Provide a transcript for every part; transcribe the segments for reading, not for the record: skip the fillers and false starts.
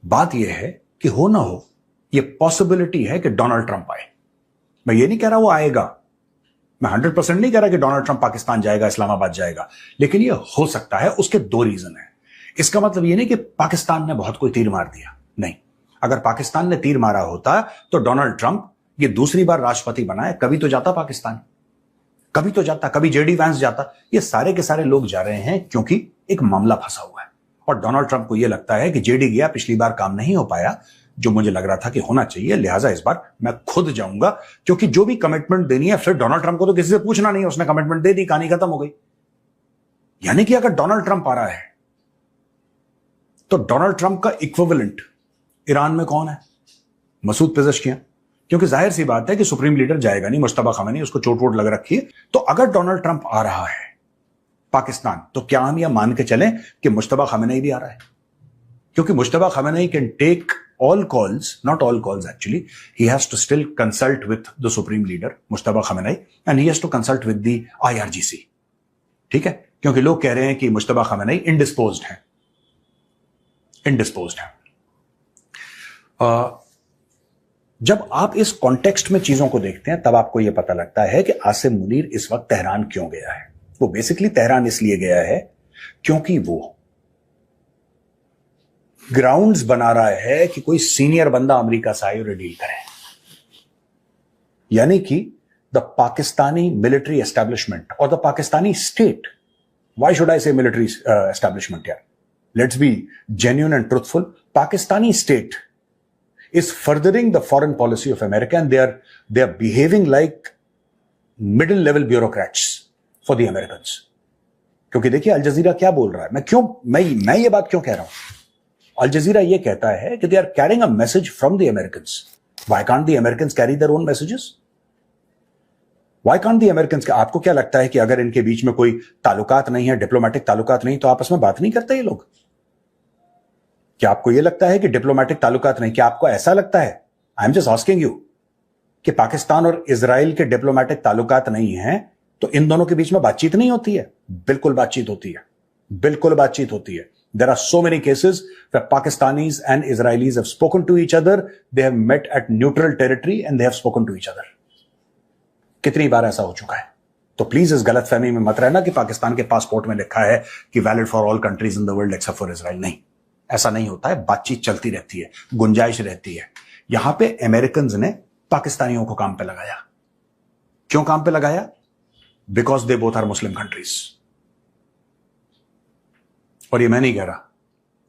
बात यह है कि हो ना हो, यह पॉसिबिलिटी है कि डोनाल्ड ट्रंप आए। मैं ये नहीं कह रहा वो आएगा, मैं 100% नहीं कह रहा कि डोनाल्ड ट्रंप पाकिस्तान जाएगा, इस्लामाबाद जाएगा, लेकिन यह हो सकता है। उसके दो रीजन है। इसका मतलब यह नहीं कि पाकिस्तान ने बहुत कोई तीर मार दिया, नहीं। अगर पाकिस्तान ने तीर मारा होता तो डोनाल्ड ट्रंप ये दूसरी बार राष्ट्रपति बनाए, कभी तो जाता पाकिस्तान, कभी तो जाता, कभी जेडी वैंस जाता। ये सारे के सारे लोग जा रहे हैं क्योंकि एक मामला फंसा हुआ है और डोनाल्ड ट्रंप को यह लगता है कि जेडी गया, पिछली बार काम नहीं हो पाया जो मुझे लग रहा था कि होना चाहिए, लिहाजा इस बार मैं खुद जाऊंगा, क्योंकि जो भी कमिटमेंट देनी है फिर डोनाल्ड ट्रंप को तो किसी से पूछना नहीं है, उसने कमिटमेंट दे दी, कहानी खत्म हो गई। यानी कि अगर डोनाल्ड ट्रंप आ रहा है तो डोनाल्ड ट्रंप का इक्विवेलेंट ईरान में कौन है? मसूद पेजेश्कियां। क्योंकि जाहिर सी बात है कि सुप्रीम लीडर जाएगा नहीं, मुश्तबा खामेनी, उसको चोट वोट लग रखी है। तो अगर डोनाल्ड ट्रंप आ रहा है पाकिस्तान, तो क्या हम यह मान के चलें कि मुश्तबा खामेनी भी आ रहा है? क्योंकि Mojtaba Khamenei can take all calls, not all calls actually. He has to still consult with the supreme leader, Mujtaba Khamenei, and he has to consult with the IRGC. ठीक है? क्योंकि लोग कह रहे हैं कि मुश्तबा खामेनी इंडिस्पोज्ड है, इंडिस्पोज्ड है। जब आप इस कॉन्टेक्स्ट में चीजों को देखते हैं तब आपको यह पता लगता है कि आसिम मुनीर इस वक्त तेहरान क्यों गया है। वो बेसिकली तेहरान इसलिए गया है क्योंकि वो ग्राउंड्स बना रहा है कि कोई सीनियर बंदा अमेरिका से आए और डील करे। यानी कि द पाकिस्तानी मिलिट्री एस्टैब्लिशमेंट और the Pakistani state, why should I से मिलिट्री एस्टैब्लिशमेंट यार, let's be genuine and truthful, Pakistani state is furthering the foreign policy of America and they are behaving like middle level bureaucrats for the Americans. क्योंकि देखिए अल जजीरा क्या बोल रहा है, मैं ये बात क्यों कह रहा हूं? अल जजीरा ये कहता है कि they are carrying a message from the Americans. Why can't the Americans carry their own messages? Why can't the Americans? आपको क्या लगता है कि अगर इनके बीच में कोई ताल्लुकात नहीं है, डिप्लोमेटिक ताल्लुकात नहीं, तो आपस में बात नहीं करते ये लोग? क्या आपको यह लगता है कि डिप्लोमेटिक ताल्लुकात नहीं? क्या आपको ऐसा लगता है, I am just asking you, कि पाकिस्तान और इजराइल के डिप्लोमेटिक ताल्लुकात नहीं हैं तो इन दोनों के बीच में बातचीत नहीं होती है? बिल्कुल बातचीत होती है, बिल्कुल बातचीत होती है। There are so many cases where Pakistanis and Israelis have spoken to each other, they have met at neutral territory and they have spoken to each other. कितनी बार ऐसा हो चुका है? तो प्लीज इस गलतफहमी में मत रहना कि पाकिस्तान के पासपोर्ट में लिखा है कि valid for all countries in the world except for Israel. नहीं, ऐसा नहीं होता है। बातचीत चलती रहती है, गुंजाइश रहती है। यहां पे अमेरिकन्स ने पाकिस्तानियों को काम पे लगाया। क्यों काम पे लगाया? Because they both are Muslim countries. और ये मैं नहीं कह रहा,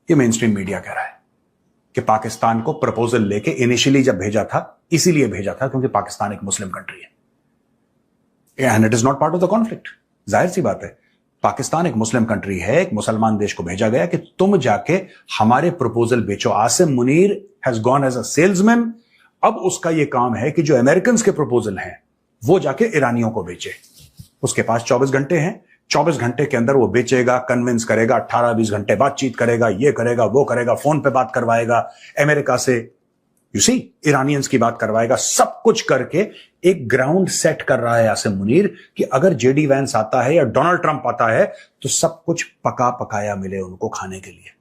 ये मेन स्ट्रीम मीडिया कह रहा है कि पाकिस्तान को प्रपोजल लेके इनिशियली जब भेजा था, इसीलिए भेजा था क्योंकि पाकिस्तान एक मुस्लिम कंट्री है and it is not part of the conflict. जाहिर सी बात है, पाकिस्तान एक मुस्लिम कंट्री है, एक मुसलमान देश को भेजा गया कि तुम जाके हमारे प्रपोजल बेचो। Asim Munir has gone as a salesman. अब उसका यह काम है कि जो अमेरिकन के प्रपोजल हैं वो जाके ईरानियों को बेचे। उसके पास 24 घंटे हैं, 24 घंटे के अंदर वो बेचेगा, कन्विंस करेगा, 18-20 घंटे बातचीत करेगा, ये करेगा, वो करेगा, फोन पे बात करवाएगा अमेरिका से, यू सी, ईरानियंस की बात करवाएगा, सब कुछ करके एक ग्राउंड सेट कर रहा है आसिम मुनीर कि अगर जेडी वैंस आता है या डोनाल्ड ट्रंप आता है तो सब कुछ पका पकाया मिले उनको खाने के लिए,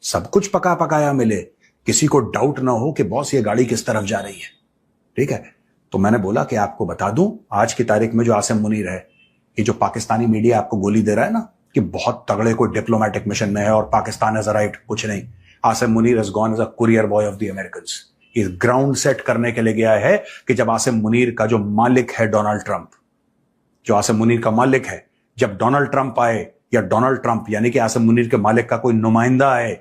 सब कुछ पका पकाया मिले, किसी को डाउट ना हो कि बॉस ये गाड़ी किस तरफ जा रही है। ठीक है, तो मैंने बोला कि आपको बता दूं आज की तारीख में जो आसिम मुनीर है, ये जो पाकिस्तानी मीडिया आपको गोली दे रहा है ना कि बहुत तगड़े कोई डिप्लोमेटिक मिशन में है और पाकिस्तान हैज अ राइट, कुछ नहीं। Asim Munir has gone as a courier boy of the Americans. इस ग्राउंड सेट करने के लिए गया है कि जब आसिम मुनीर का जो मालिक है डोनाल्ड ट्रंप, जो आसिम मुनीर का मालिक है, जब डोनाल्ड ट्रंप आए या डोनाल्ड ट्रंप यानी कि आसिम मुनीर के मालिक का कोई नुमाइंदा आए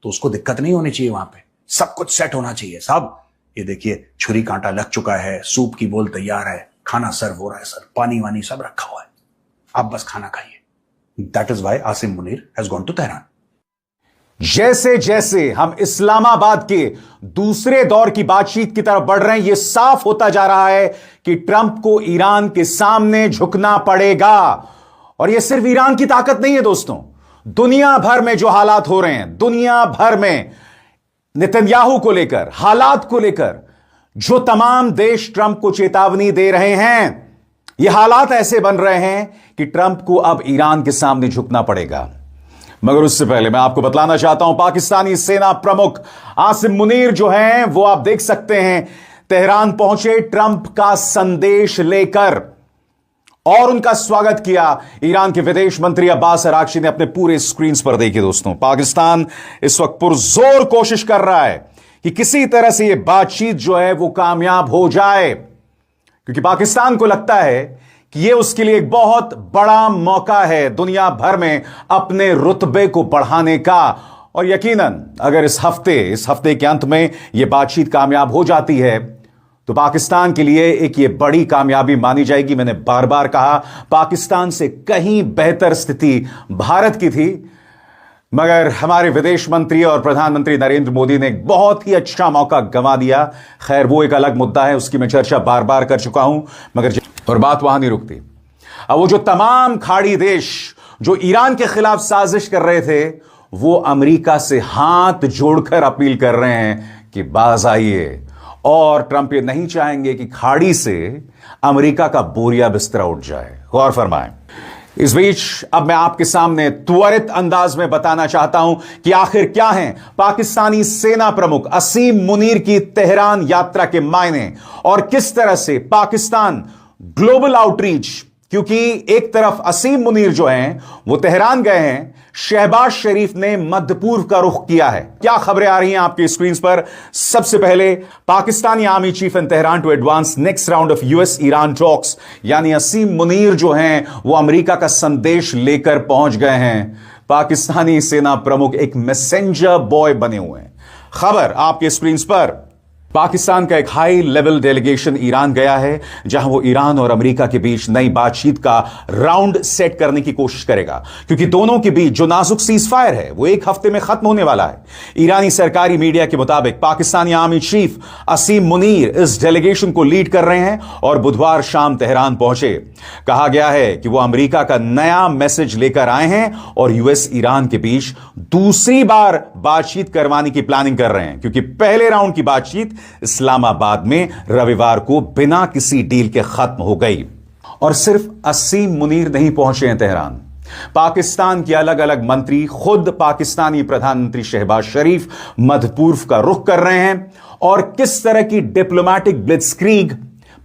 तो उसको दिक्कत नहीं होनी चाहिए। वहां पे सब कुछ सेट होना चाहिए। साहब ये देखिए, छुरी कांटा लग चुका है, सूप की बोल तैयार है, खाना सर्व हो रहा है सर, पानी वानी सब रखा हुआ है, आप बस खाना खाइए। That is why Asim Munir has gone to Tehran. जैसे जैसे हम इस्लामाबाद के दूसरे दौर की बातचीत की तरफ बढ़ रहे हैं, यह साफ होता जा रहा है कि ट्रंप को ईरान के सामने झुकना पड़ेगा। और यह सिर्फ ईरान की ताकत नहीं है दोस्तों, दुनिया भर में जो हालात हो रहे हैं, दुनिया भर में नेतन्याहू को लेकर, हालात को लेकर जो तमाम देश ट्रंप को चेतावनी दे रहे हैं, यह हालात ऐसे बन रहे हैं कि ट्रंप को अब ईरान के सामने झुकना पड़ेगा। मगर उससे पहले मैं आपको बतलाना चाहता हूं, पाकिस्तानी सेना प्रमुख आसिम मुनीर जो हैं वो आप देख सकते हैं तेहरान पहुंचे ट्रंप का संदेश लेकर, और उनका स्वागत किया ईरान के विदेश मंत्री अब्बास अरागची ने अपने पूरे स्क्रीन पर। देखिए दोस्तों, पाकिस्तान इस वक्त पुरजोर कोशिश कर रहा है कि किसी तरह से यह बातचीत जो है वो कामयाब हो जाए, क्योंकि पाकिस्तान को लगता है कि यह उसके लिए एक बहुत बड़ा मौका है दुनिया भर में अपने रुतबे को बढ़ाने का। और यकीनन अगर इस हफ्ते के अंत में यह बातचीत कामयाब हो जाती है तो पाकिस्तान के लिए एक ये बड़ी कामयाबी मानी जाएगी। मैंने बार बार कहा, पाकिस्तान से कहीं बेहतर स्थिति भारत की थी, मगर हमारे विदेश मंत्री और प्रधानमंत्री नरेंद्र मोदी ने एक बहुत ही अच्छा मौका गंवा दिया। खैर, वो एक अलग मुद्दा है, उसकी मैं चर्चा बार बार कर चुका हूं, मगर और बात वहां नहीं रुकती। अब वो जो तमाम खाड़ी देश जो ईरान के खिलाफ साजिश कर रहे थे, वो अमेरिका से हाथ जोड़कर अपील कर रहे हैं कि बाज आइए। और ट्रंप ये नहीं चाहेंगे कि खाड़ी से अमेरिका का बोरिया बिस्तरा उठ जाए। गौर फरमाएं। इस बीच अब मैं आपके सामने त्वरित अंदाज में बताना चाहता हूं कि आखिर क्या हैं पाकिस्तानी सेना प्रमुख असीम मुनीर की तेहरान यात्रा के मायने, और किस तरह से पाकिस्तान ग्लोबल आउटरीच, क्योंकि एक तरफ असीम मुनीर जो हैं वो तेहरान गए हैं, शहबाज शरीफ ने मध्य पूर्व का रुख किया है। क्या खबरें आ रही हैं आपकी स्क्रीन पर? सबसे पहले, Pakistani army chief in Tehran to advance next round of US Iran talks, यानी असीम मुनीर जो हैं वो अमेरिका का संदेश लेकर पहुंच गए हैं। पाकिस्तानी सेना प्रमुख एक मैसेंजर बॉय बने हुए हैं। खबर आपके स्क्रीन पर, पाकिस्तान का एक हाई लेवल डेलीगेशन ईरान गया है, जहां वो ईरान और अमेरिका के बीच नई बातचीत का राउंड सेट करने की कोशिश करेगा, क्योंकि दोनों के बीच जो नाजुक सीज फायर है वो एक हफ्ते में खत्म होने वाला है। ईरानी सरकारी मीडिया के मुताबिक पाकिस्तानी आर्मी चीफ असीम मुनीर इस डेलीगेशन को लीड कर रहे हैं और बुधवार शाम तेहरान पहुंचे। कहा गया है कि वो अमेरिका का नया मैसेज लेकर आए हैं और यूएस ईरान के बीच दूसरी बार बातचीत करवाने की प्लानिंग कर रहे हैं, क्योंकि पहले राउंड की बातचीत इस्लामाबाद में रविवार को बिना किसी डील के खत्म हो गई। और सिर्फ असीम मुनीर नहीं पहुंचे हैं तेहरान, पाकिस्तान के अलग अलग मंत्री, खुद पाकिस्तानी प्रधानमंत्री शहबाज शरीफ मध्य पूर्व का रुख कर रहे हैं। और किस तरह की डिप्लोमैटिक ब्लिट्जक्रीग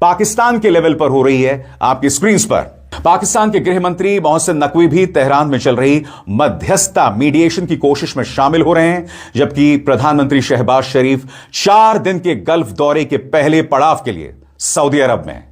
पाकिस्तान के लेवल पर हो रही है आपकी स्क्रीन पर। पाकिस्तान के गृह मंत्री मोहसिन नकवी भी तेहरान में चल रही मध्यस्थता मीडिएशन की कोशिश में शामिल हो रहे हैं, जबकि प्रधानमंत्री शहबाज शरीफ 4 दिन के गल्फ दौरे के पहले पड़ाव के लिए सऊदी अरब में।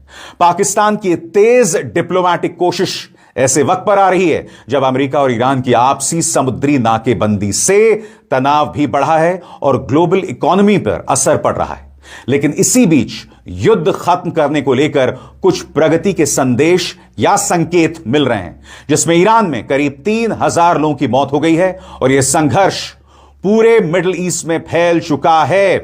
पाकिस्तान की तेज डिप्लोमैटिक कोशिश ऐसे वक्त पर आ रही है जब अमेरिका और ईरान की आपसी समुद्री नाकेबंदी से तनाव भी बढ़ा है और ग्लोबल इकोनॉमी पर असर पड़ रहा है। लेकिन इसी बीच युद्ध खत्म करने को लेकर कुछ प्रगति के संदेश या संकेत मिल रहे हैं, जिसमें ईरान में करीब 3000 लोगों की मौत हो गई है और यह संघर्ष पूरे मिडिल ईस्ट में फैल चुका है।